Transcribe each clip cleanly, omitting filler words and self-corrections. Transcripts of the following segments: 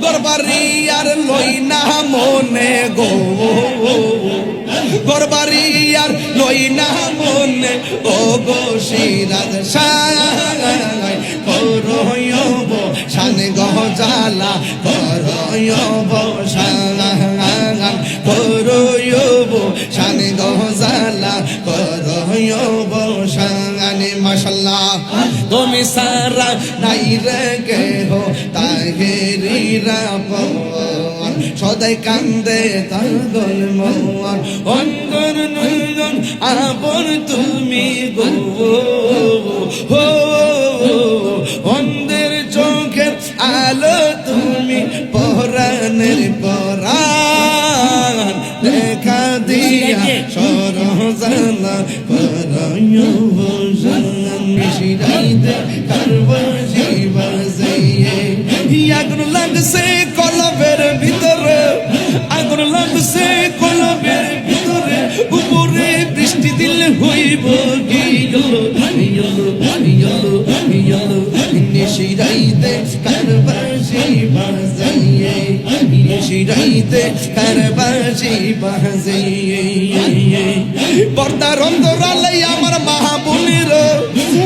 গরবারি আর লই না মনে গো গরবারি আর লই না মনে ও গো সিরাজ শাহ করয়ব শান গজালা করয়ব শান করয়ব শান গজালা করয়ব শান মাশাআল্লাহ তুমি সারা নাই রে কে হো তাহেরিরা পবন সদাই কান্দে তাগল মন অন্তর নয়ন আপন তুমি গো হো অন্ধের চোখের আলো তুমি পরাণের পরাণ দেখা দিয়া সরজালা করয়ুবজান শিরাইতে কারবাজি বাজিয়ে আগুন লাগছে কলবের ভিতরে আগুন লাগছে কলবের ভিতরে উপরে বৃষ্টি দিলে হইব গিলো শিরাইতে কারবাজি বাজিয়ে শিরাইতে কারবাজি বাজিয়ে পর্দার অন্তরালে আমার মাহবুবের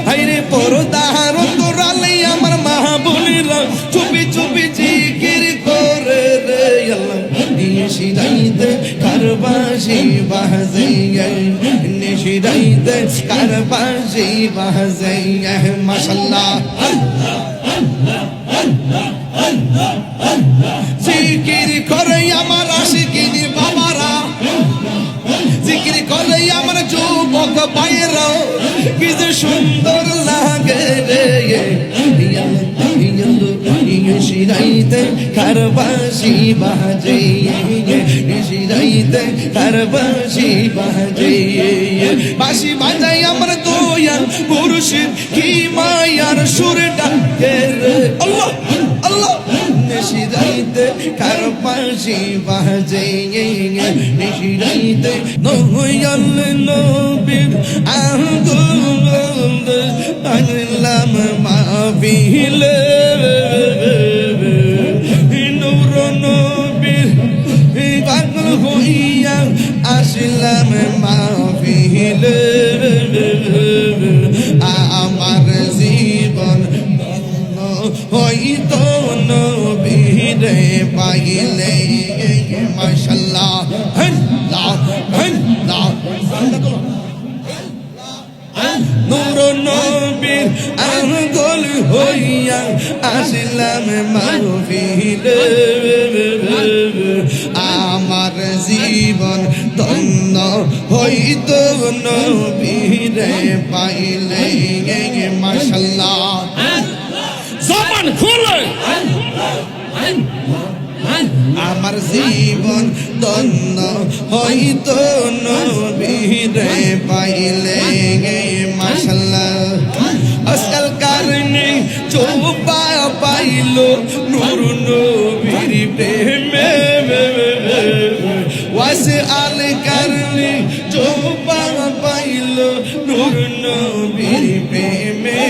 হাইরে পর্দার অন্তরালে আমার মাহবুবের চুপি চুপি জিকির করে রে আল্লাহ শিরাইতে কারবাজি বাজিয়ে শিরাইতে কারবাজি বাজিয়ে মাশাআল্লাহ জিকির করে আমার আশিকিনি বাবারা জিকির করে আমার যুবক ভাইয়েরা কি যে সুন্দর লাগে রে শিরাইতে কারবাজি বাজিয়ে শিরাইতে কারবাজি বাজিয়ে বাঁশি বাজাই আমার দয়াল মুর্শিদ কি মায়ার সুর ডাকে রে আল্লাহ আল্লাহ শিরাইতে কারবাজি বাজিয়ে শিরাইতে দয়াল নবীর আঙ্গুল আনলাম মাহফিলে নূর নবীর পাগল হইয়া আসলাম মাহফিলে আমার জীবন হইতো নবীরে পাইলে মাশাআল্লাহ নূর নবীর আঙ্গুল হইয়া আসলাম মাহফিলে আমার জীবন ধন্য হইত নবীরে পাইলে মাশাআল্লাহ জবান খুলে আমার জীবন ধন্য হইত নবীরে পাইলে মাশাআল্লাহ আজকাল কারণে চোপা পাইল নূর নবীর প্রেমে ওয়াসে আল কারণে চোপা পাইল নূর নবীর প্রেমে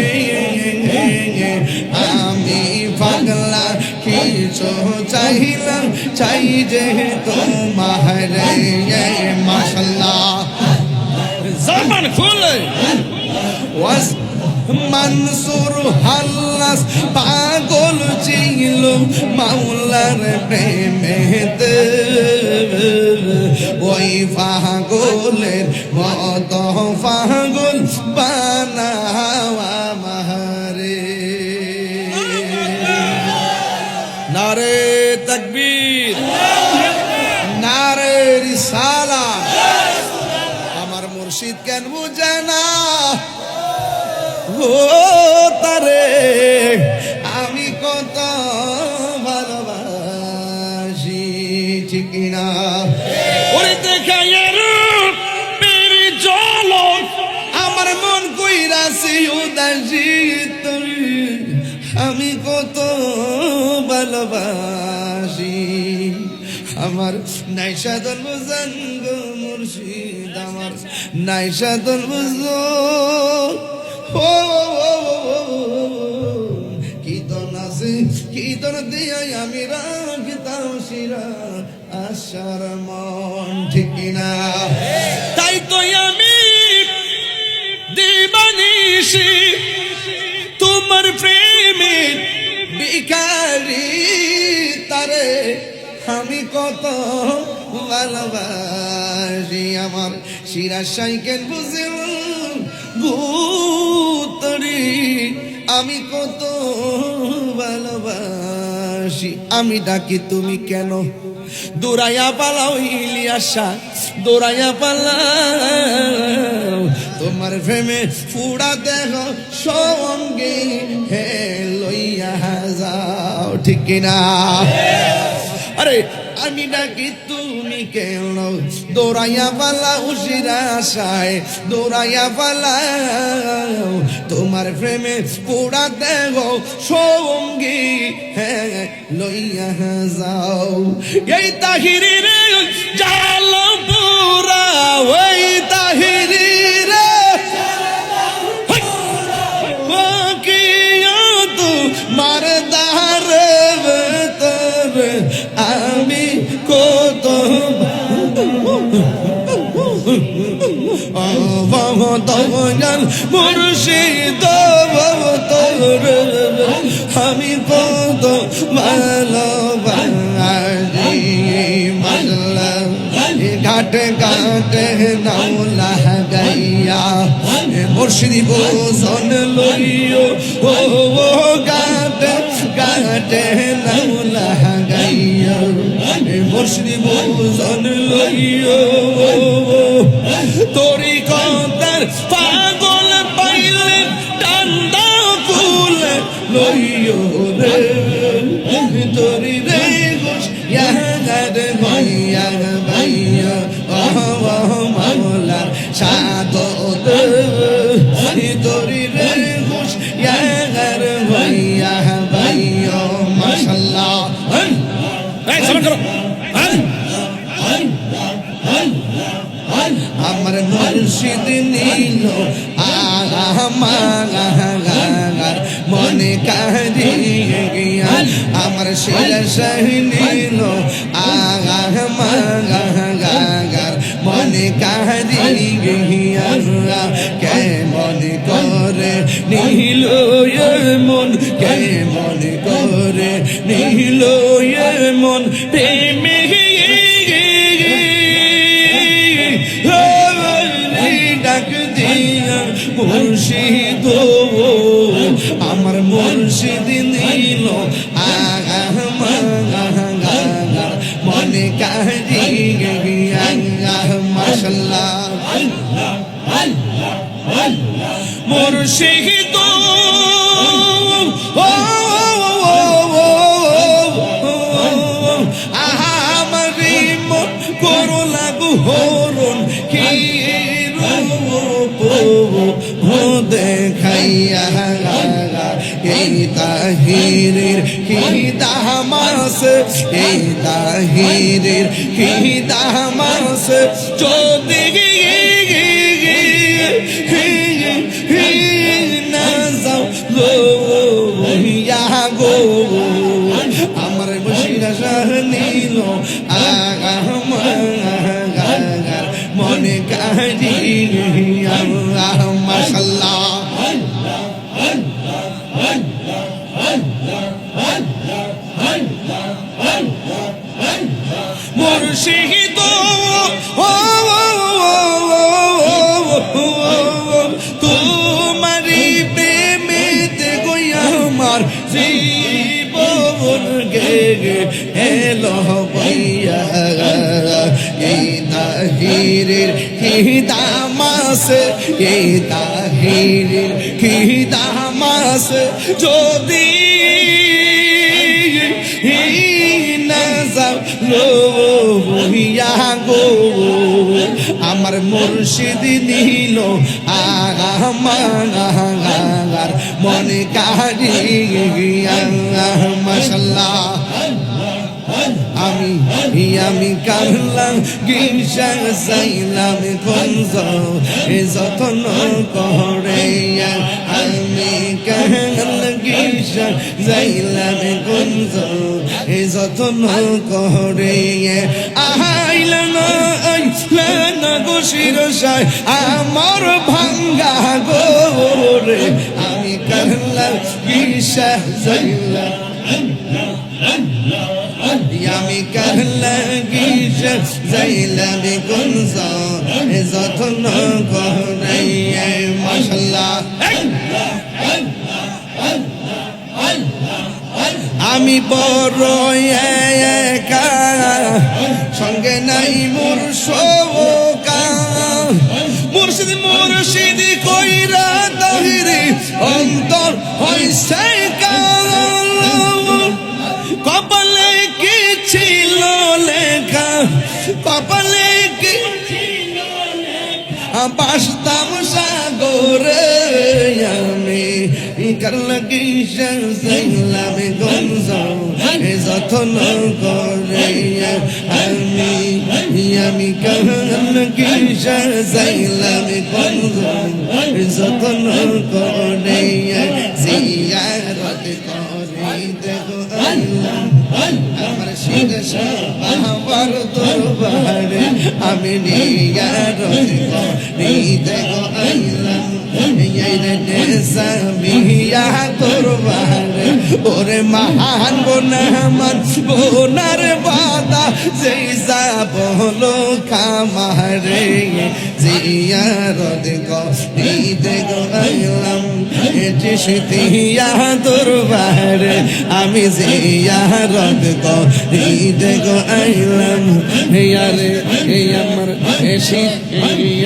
আমি পাগলা কিছু চাইলাম চাই যে তোমার মাশাআল্লাহ জবান খুলে ওয়াস মনসুর হাল্লাস পাগল ছিল মাওলার প্রেমেতে ওই পাগলের মত পাগল বানাওয়া মারে নারে তাকবীর নারে রিসালাত আমার মুর্শিদ কেন বুঝে না ও তারে আমি কত ভালোবাসি ঠিক না ওরে দেখাইয়ার পেরি জল আমার মন কইরাছি উদাসী আমি কত ভালোবাসি আমার নাই সাধন বুঝান গো মুর্শিদ আমার নাই সাধন বুঝো কি তো নাসি কি তো ভিতর দিয়ে আমি রাখতাম শিরা আশার মন, ঠিক না? তাই তো আমি দিবানিশি তোমার প্রেমে ভিখারি, তারে আমি কত ভালোবাসি। আমার শিরা সাইকেল বুঝে ভূতরি, আমি কত ভালোবাসি। আমি ডাকি তুমি কেন দৌড়াইয়া পালাও ইলিয়াসা, দৌড়াইয়া পালাও। তোমার প্রেমে পুরা দেহ সঙ্গে হে লইয়া যাও, ঠিক কিনা? আরে আমি ডাকি তুমি কেন দৌড়াইয়া পালাও শিরা আশায়, দৌড়াইয়া পালাও। তোমার প্রেমে পুরা দেহ সঙ্গী হ্যাঁ লইয়া যাও। এই তাহিরি রে জাল পুরা, ওই তাহিরি রে মারদার ভেতরে আমি কত ভগবান মুর্শিদ তোরে আমি কত ভালোবাসি। মাশাআল্লাহ ঘাটে ঘাটে নাওলা গাইয়া মুর্শিদি বোঝন লইও, ও ঘাটে ঘাটে নাওলা গাইয়া মুর্শিদি বোঝন লইও। তোরি কতার পাগল পাইলে ডান্ডা ফুল লইও রে, তোরি রে গোশ ইয়াগার হইয়া ভাইয়া মাওলার সাদত, তোরি রে গোশ ইয়াগার হইয়া ভাইয়া। মাশাআল্লাহ এই সালাম করো। আমার মুর্শিদ নীল আমার মনে কারিয়া, আমার শিরা নীল আমার মনে কারিয়া। কে মনে করে নীল মন, কে মনে করে নীল মন প্রেমে ডাক দিয়া মুর্শিদ, আমার মুর্শিদ নীল মনে কারিয়া। মাশাআল্লাহ মুর্শিদ আমারি মন করো লাগু হরণ কি দেখাইয়া। এই তাহিরের কি দামাস, এই তাহিরের কি দামাস যদি না যাও গো আমার বসিরা শাহ নীল মনে কারিয়া। মাশাআল্লাহ মুর্শিদ তোমারি প্রেমেতে গইয়া আমার জীবন গে এলো বইয়া। এই তাহিরের কি দামাস, এই তাহিরের কি দামাস যদি না যাও বইয়া গো আমার মুর্শিদ নীল আমার মনে কারিয়া। মাশাআল্লাহ আমি কারলাম গিসা চাইলাম কঞ্জ যতন করে, আমি কাল কিসা যাইলাম কুঞ্জ এ যতন করে আইলা না গো শিরসায় আমার ভাঙ্গা গোরে আমি কাল কিসা যাইলাম আমি কাহলা গিস যাইলাম কুঞ্জ যতন করে মাশাআল্লাহ আমি বড় একা সঙ্গে নাই মোর শোকা মুর্শিদ মুর্শিদ কইরা তাহিরি অন্তর হইছে কপালে কি ছিল লেখা কপালে কি বাসতাম সাগরে আমি কাল কিসা যাইলাম কুঞ্জ যতন করে আমি কাল কিসা যাইলাম কুঞ্জ যতন করে জিয়ারত করে দেখো আমার শিরসা আমার দরবারে আমি নিয়ারত করি দেখো আইলাম সামিয়া দরবারে ওরে মহান বোনামান বোনার বাদা যেই যাবলো খামারে জিয়ারত করি দেখো আইলাম চিশতিয়া দরবারে আমি জিয়ারত করি দেখো আইলাম ইয়ারে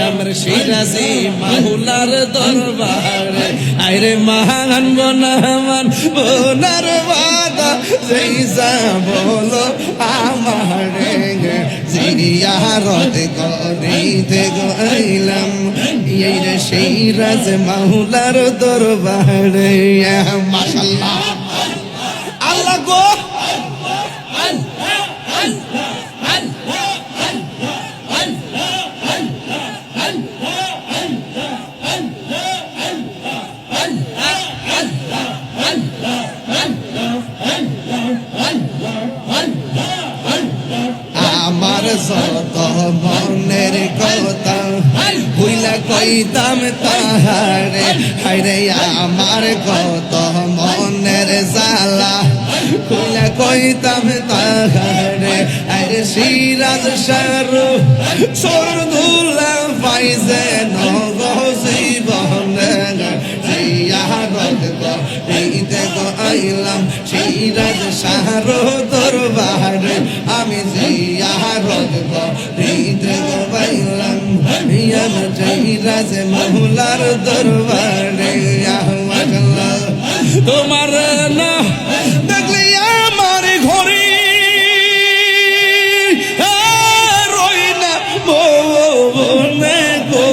আমার শিরাজি মাহুলার দরবারে আইরে মহান বনামান বোনার বাদা যেই যাবলো আমারে জিয়ারত করি দেখো আইলাম ইয়ারে শিরাজ মাহুলার দরবারে মাশাআল্লাহ আল্লাহ গো আমার যত মনের কথা ভুইলা কইতাম তাহারে হায়রে আমার কত মনের জ্বালা ভুইলা কইতাম তাহারে আরে সিরাজ শাহরু সরদুল্লাহ পাইছে নগজীবনে জিয়ারত করিতে আইলাম সিরাজ শাহরু দরবারে আমি জিয়ারত করিতে আইলাম সিরাজ মাহুলার দরবারে তোমার না দেখলে আমার ঘরে রই না বনে গো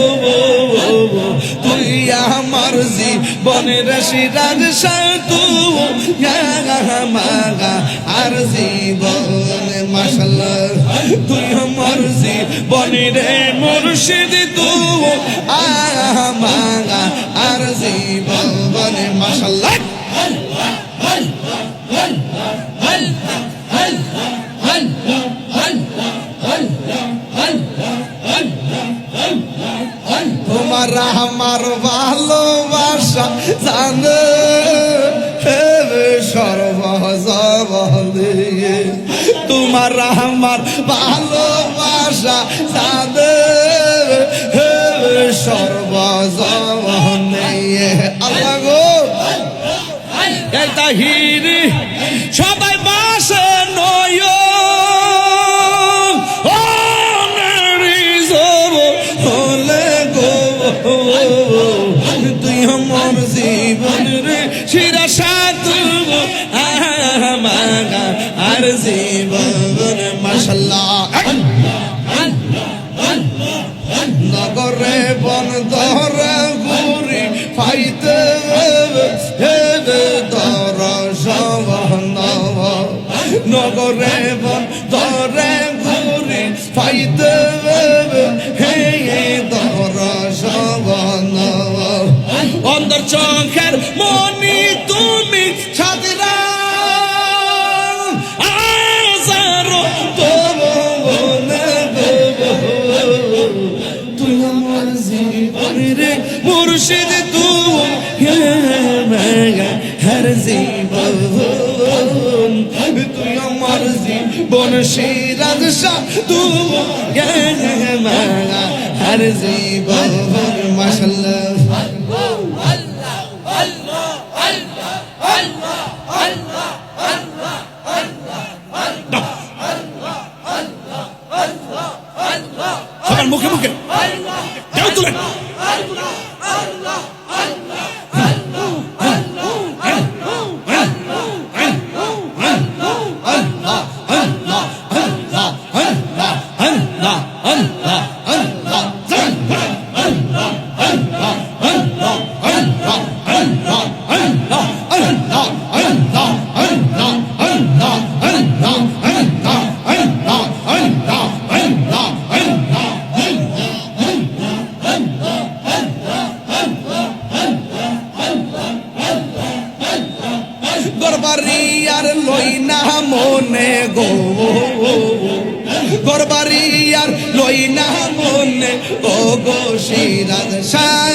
তুই আমার জীবনের সিরাজ সাতু মাগা আর জীবন মাশাআল্লাহ তুই আমার জীবনের মুর্শিদ তু মাগা আর জীবন মাশাআল্লাহ তোমার আমার ভালোবাসা জানে সর্বজবনে তোমার আমার ভালোবাসা জানে সর্বজবনে আল্লাহ গো এই তাহিরি সবাই বাসে নয় তুই আমার জীবন রে শিরা সাত মাগা আর জীবন মাশাআল্লাহ নগরে বন ধরে ঘুরি পাইতে দর সবন নগরে বন ধরে ঘুরি পাইতে হে দর সবন অন্তর চোখের মনি তুমি ছাদরা আজারো তুই আমার জীবনের মুর্শিদ তুই হর জীবন তুই আমার জীবন সিরাজ শাহ তুই হর জীবন মাশাআল্লাহ সবার মুখে মুখে কেউ তুলেন গরবারি আর লই না মনে গো গরবারি আর লই না মনে ও গো সিরাজ শাহ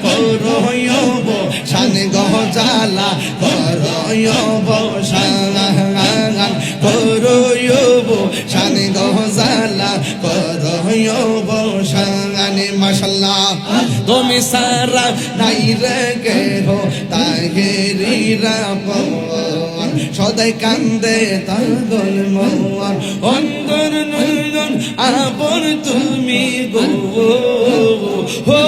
করয়ব শান গজালা করয়ব শান করয়ব শান গজালা করয়ব শান মাশাআল্লাহ তুমি সারা নাই রে গো তাগেরিরা পবন সদাই কান্দে তাগল মন অন্তর নয়ন আপন তুমি গো হো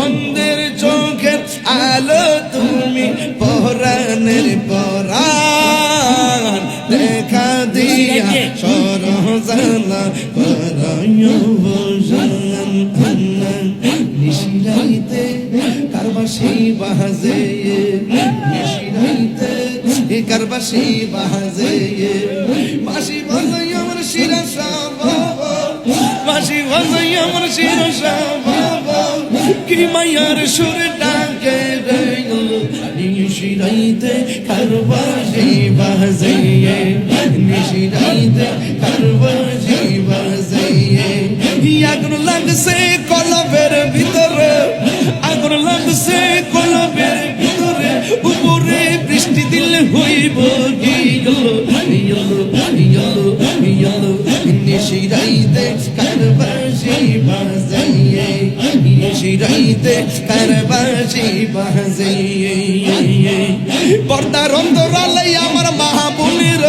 অন্ধের চোখের আলো তুমি পরাণের পরাণ দেখা দিয়া সরজানা করয়বজান নিশিরাইতে কারবাসি বাজে নিশিরাইতে কারবাসি বাজে মাসি বাজাই আমার শিরা বাবা মাসি বাজাই আমার শিরা বাবা কি মায়ার সুর ডাকে রে নিশিরাইতে কারবাসি বাজে নিশিরাইতে কারবাসি বাজে আগুন লাগছে কলবের ভিতরে আগুন লাগছে কলবের ভিতরে উপরে বৃষ্টি দিলে হইব নিশিরাইতে কারবাসি বাজাইয়ে নিশিরাইতে কারবাসি বাজাইয়ে পর্দার অন্তরালে আমার মাহবুবের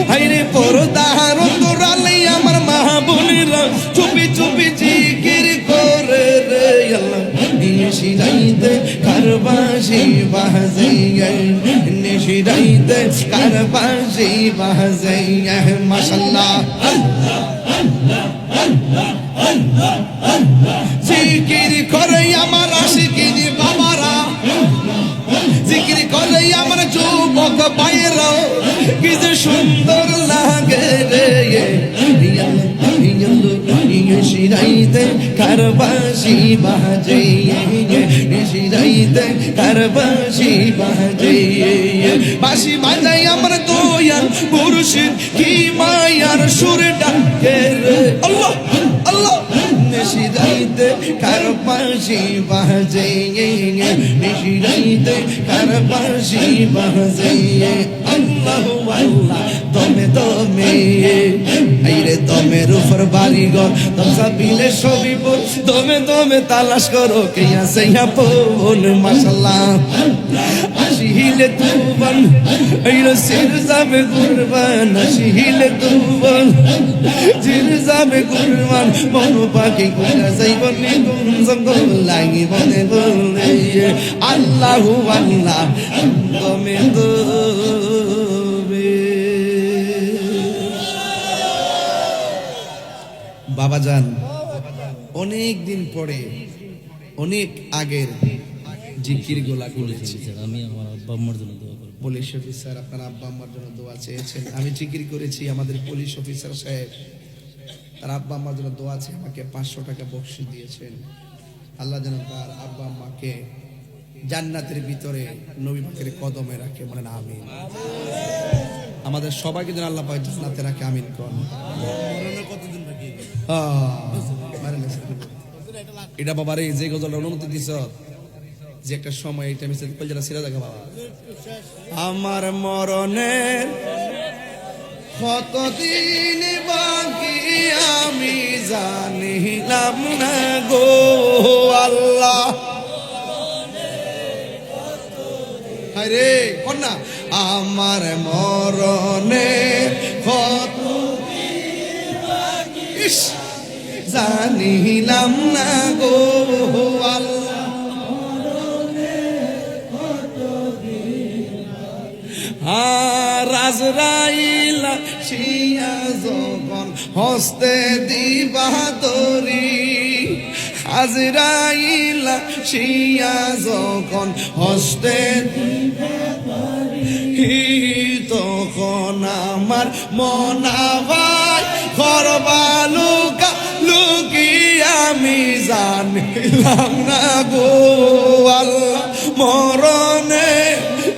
হাইরে পর্দার অন্তরালে আমার মাহবুবের চুপি চুপি জিকির করে রে আল্লাহ নিশিরাইতে কারবাসি বাজাইয়ে নিশিরাইতে কারবাসি বাজাইয়ে মাশাআল্লাহ জিকির করে আমার আশিকিনি বাবারা জিকির করে আমার যুবক ভাইয়েরা কি যে সুন্দর লাগে রে নিশিরাইতে কারবাসি বাজে নিশিরাইতে কারবাসি বাজে বাঁশি বাজাই আমার দয়াল মুর্শিদ কি মায়ার সুর ডাকে রে আল্লাহ আল্লাহ নিশিরাইতে কারবাসি বাজে নিশিরাইতে কারবাসি বাজে আল্লাহ আল্লাহ দমে দমে আইরে দমের উপর বাড়িঘর দমসা বিলে সবই বল দমে দমে তালাশ করো কে আছে আপন মাশাআল্লাহ আসিলে তুবান আইরে সির যাবে কুরবান আসিলে তুবান জির যাবে কুরবান মন পাখি কইরা যাইব নিগুন জঙ্গল লাগিব নে বলে আল্লাহু আল্লাহ দমে দমে বাবাজান অনেক দিন পরে অনেক আগের জিকির গোলা করেছি আমি আমার আব্বা আম্মার জন্য দোয়া করব। পুলিশ অফিসার আপনার আব্বা আম্মার জন্য দোয়া চেয়েছেন। আমি জিকির করেছি, আমাদের পুলিশ অফিসার সাহেব তার আব্বা আম্মার জন্য দোয়া আছে, আমাকে 500 টাকা বকশিশ দিয়েছেন। আল্লাহ যেন তার আব্বা আম্মাকে জান্নাতের ভিতরে নবী পাকের কদমে রাখে, বলেন আমিন। আমাদের সবাইকে যেন আল্লাহ পাক জান্নাতে রাখে, আমিন কোন। এটা বাবারে যে গজলটা অনুমতি দিছ, যে একটা সময় এটা মিস্টার কলজারা সিরা দেখা বাবা, আমার মরণের কতদিন বাকি আমি জানিলাম না গো আল্লাহ। আরে কন্যা, আমার মরণের কতদিন বাকি জানিলাম না গো আল্লাহ। আজরাইল শিয়া যখন হস্তে দিবা তরি, আজরাইল শিয়া যখন হস্তে তখন আমার মনাবাই করবালুকা লুকি আমি জানিলাম না গো আল্লাহ। মরণে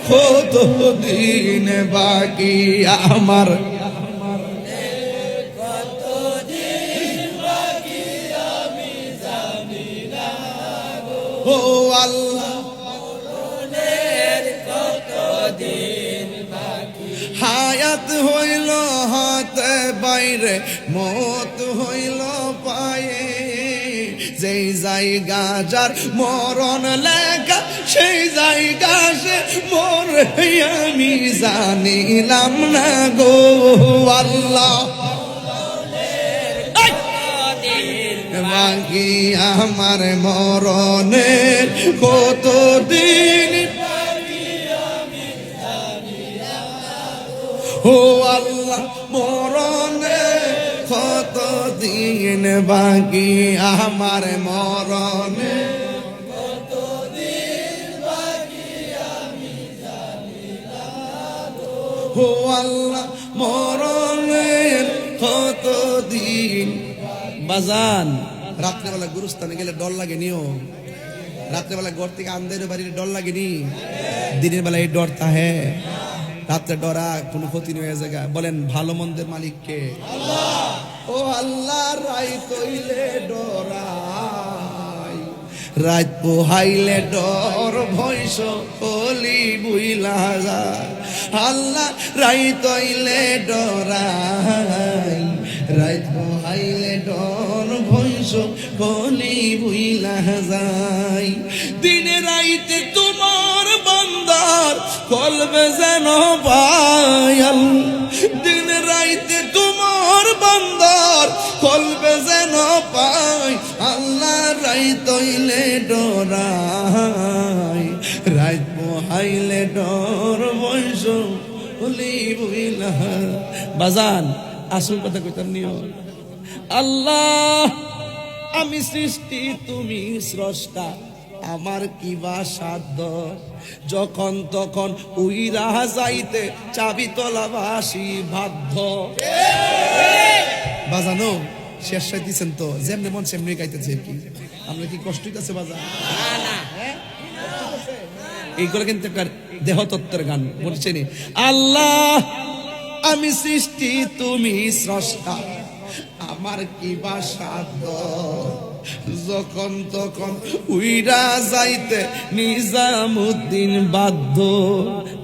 কত দিন বাকি আমার, ও আল্লাহ হায়াত হইল হাতে বাইরে, মত হইল পায়ে, যেই জায়গা যার মরণ লেখা সেই জায়গা সে মরে আমি জানিলাম না গো আল্লাহ। বাকি আমার মরণের কতদিন, ও আল্লাহ মরণে কতদিন বাকি আমার মরণে, ও আল্লাহ মরণের কতদিন। বাজান রাত্রেবেলা গুরুস্থানে গেলে ডর লাগে নিও, রাত্রেবেলা ঘর থেকে আন্দের বাড়ির ডর লাগেনি, দিনের বেলা এই ডর তাহে, রাত্রে ডরা কোনো ক্ষতি হয়ে জায়গা। বলেন ভালো মন্দের মালিককে আল্লাহ, ও আল্লাহ রাই তৈলে ডরাই, রাত পোহাইলে ডর ভয়স কলি বুইলা যায়, আল্লাহ রাই তৈলে ডরাই, রাত পোহাইলে ডর ভয়স কলি বুইলা যায়। দিনে রাইতে তোমার বান্দার কলবে যেন পায়াল, দিন রাইতে তোমার বান্দার কলবে যেন পাই, আল্লাহ রাইত হইলে ডরাই, রাইত পোহাইলে ডর বয়স হলি বুইলা। বাজান আসল কথা কইতাম নিও, আল্লাহ আমি সৃষ্টি তুমি স্রষ্টা, আমার কিবা সাধ্য, যখন তখন উইরা যাইতে চাবি তলাবাসী বাধ্য। বাজানো শেষ দিচ্ছেন তো, যেমনি মন সেমনি গাইতেছে কি, আমরা কি কষ্ট হইতেছে বাজা? এইগুলো কিন্তু একটা দেহতত্ত্বের গান বলছেন। আল্লাহ আমি সৃষ্টি তুমি স্রষ্টা, আমার কিবা সাধ্য, যখন তখন উইরা যাইতে নিজামুদ্দিন বাধ্য।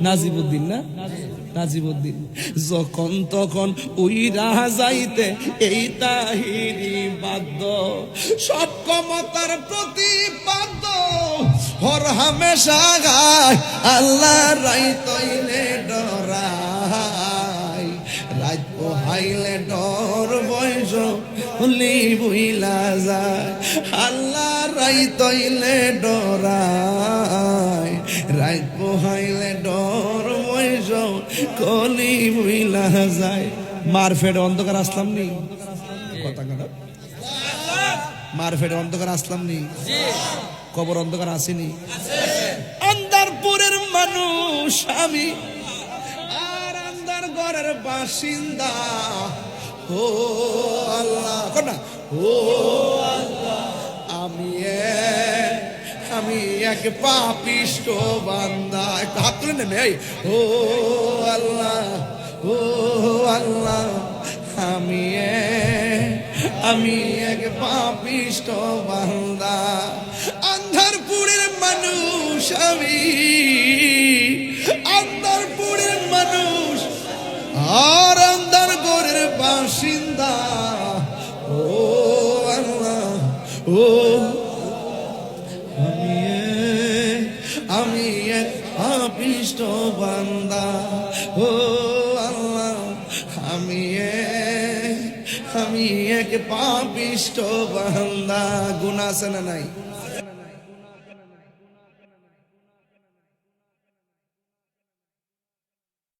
নাজিবুদ্দিন না, নাজিবুদ্দিন। যখন তখন উইরা যাইতে এই তাহিরি বাধ্য, সব ক্ষমতার প্রতিপাদ্য হর হামেশা গায়, আল্লাহ রাই তৈলে ডরাই, রাত পোহাইলে ডর বয়স হলি বুইলা যায়, আল্লাহ রাই তৈলে ডরাই, রাত পোহাইলে ডর বয়স কলি বুইলা যায়। মার ফেড়ে অন্ধকার আসলাম নি, কথা কথা মার ফেড়ে অন্ধকার আসলাম নি, কবর অন্ধকার আসেনি, আন্দারপুরের মানুষ আমি, আর আন্দার ঘরের বাসিন্দা, ও আল্লাহ, ও আল্লাহ আমি এক পাপিষ্ট বান্দা। একটু হাত তুলে নেবে। ও আল্লাহ, ও আল্লাহ, আমি এক পাপিষ্ট বান্দা। আন্ধারপুরের মানুষ আমি, আন্ধারপুরের মানুষ আর আন্ধারগড়ের বাসিন্দা। ও আল্লাহ, ও আমি এক পাপিষ্ট বান্দা। ও আল্লাহ, আমি এক পাপিষ্ট বান্দা। গুনাহ আছে না নাই?